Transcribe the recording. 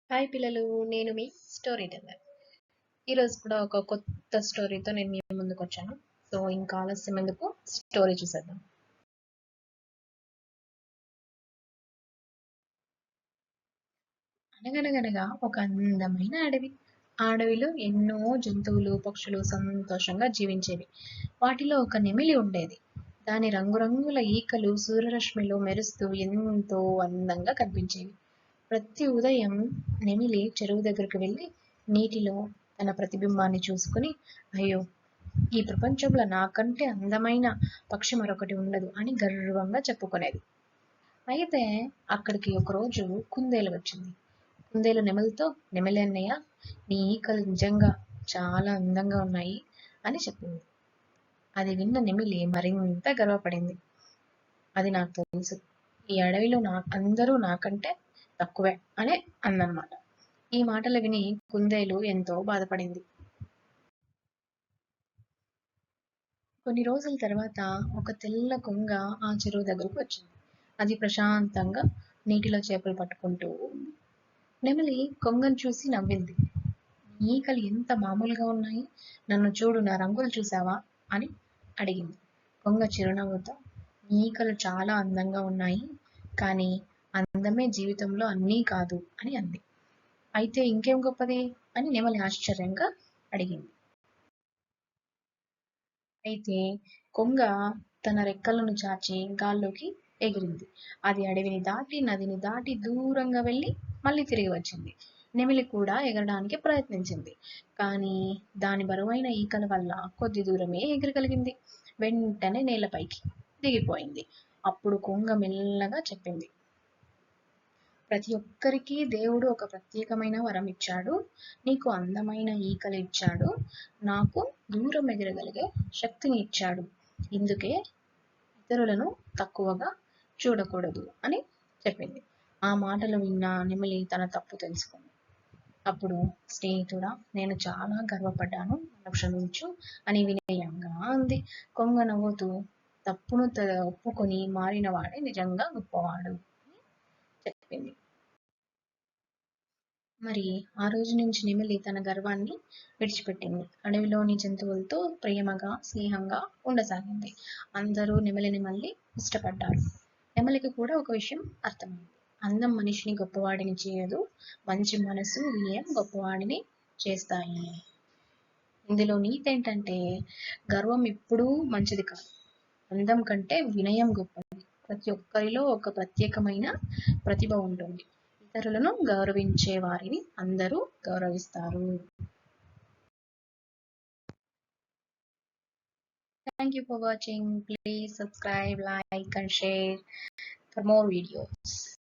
Hi పిల్లలు, నేను మీ story teller. ఈరోజు కూడా ఒక కొత్త స్టోరీతో నేను మీ ముందుకు వచ్చాను. సో ఇంకా ఆలస్యం ఎందుకు, స్టోరీ చూసేద్దాం. అనగనగనగా ఒక అందమైన అడవి. ఆ అడవిలో ఎన్నో జంతువులు, పక్షులు సంతోషంగా జీవించేవి. వాటిలో ఒక నెమిలి ఉండేది. దాని రంగురంగుల ఈకలు సూర్యరశ్మిలో మెరుస్తూ ఎంతో అందంగా కనిపించేవి. ప్రతి ఉదయం నెమిలి చెరువు దగ్గరకు వెళ్ళి నీటిలో తన ప్రతిబింబాన్ని చూసుకుని, అయ్యో, ఈ ప్రపంచంలో నాకంటే అందమైన పక్షి మరొకటి ఉండదు అని గర్వంగా చెప్పుకునేది. అయితే అక్కడికి ఒకరోజు కుందేలు వచ్చింది. కుందేలు నెమలితో, నెమలి అన్నయ్య, నీ ఈకలు నిజంగా చాలా అందంగా ఉన్నాయి అని చెప్పింది. అది విన్న నెమిలి మరింత గర్వపడింది. అది నాకు తెలుసు, ఈ అడవిలో అందరూ నాకంటే తక్కువే అని అందన్నమాట. ఈ మాటలు విని కుందేలు ఎంతో బాధపడింది. కొన్ని రోజుల తర్వాత ఒక తెల్ల కొంగ ఆ చెరువు దగ్గరకు వచ్చింది. అది ప్రశాంతంగా నీటిలో చేపలు పట్టుకుంటూ ఉంది. నెమలి కొంగను చూసి నవ్వింది. ఈకలు ఎంత మామూలుగా ఉన్నాయి, నన్ను చూడు, నా రంగులు చూసావా అని అడిగింది. కొంగ చిరునవ్వుతో, ఈకలు చాలా అందంగా ఉన్నాయి, కానీ అందమే జీవితంలో అన్నీ కాదు అని అంది. అయితే ఇంకేం గొప్పది అని నెమలి ఆశ్చర్యంగా అడిగింది. అయితే కొంగ తన రెక్కలను చాచి గాల్లోకి ఎగిరింది. అది అడవిని దాటి, నదిని దాటి దూరంగా వెళ్ళి మళ్ళీ తిరిగి వచ్చింది. నెమిలి కూడా ఎగరడానికి ప్రయత్నించింది. కానీ దాని బరువైన ఈకల వల్ల కొద్ది దూరమే ఎగరగలిగింది. వెంటనే నేలపైకి దిగిపోయింది. అప్పుడు కొంగ మెల్లగా చెప్పింది, ప్రతి ఒక్కరికి దేవుడు ఒక ప్రత్యేకమైన వరం ఇచ్చాడు. నీకు అందమైన ఈకలు ఇచ్చాడు, నాకు దూరం ఎగరగలిగే శక్తిని ఇచ్చాడు. ఇందుకే ఇతరులను తక్కువగా చూడకూడదు అని చెప్పింది. ఆ మాటలు విన్న నెమలి తన తప్పు తెలుసుకుంది. అప్పుడు, స్నేహితుడా, నేను చాలా గర్వపడ్డాను, నన్ను క్షమించు అని వినయంగా అంది. కొంగ నవ్వుతూ, తప్పును ఒప్పుకొని మారిన వాడే నిజంగా గొప్పవాడు అని చెప్పింది. మరి ఆ రోజు నుంచి నెమలి తన గర్వాన్ని విడిచిపెట్టింది. అడవిలోని జంతువులతో ప్రేమగా, స్నేహంగా ఉండసాగింది. అందరూ నెమలిని మళ్ళీ ఇష్టపడ్డారు. నెమలికి కూడా ఒక విషయం అర్థమైంది. అందం మనిషిని గొప్పవాడిని చేయదు, మంచి మనసు, వినయం గొప్పవాడిని చేస్తాయి. ఇందులో నీతి ఏంటంటే, గర్వం ఎప్పుడూ మంచిది కాదు. అందం కంటే వినయం గొప్పది. ప్రతి ఒక్కరిలో ఒక ప్రత్యేకమైన ప్రతిభ ఉంటుంది. ఇతరులను గౌరవించే వారిని అందరూ గౌరవిస్తారు. Thank you for watching. Please subscribe, like and share for more videos.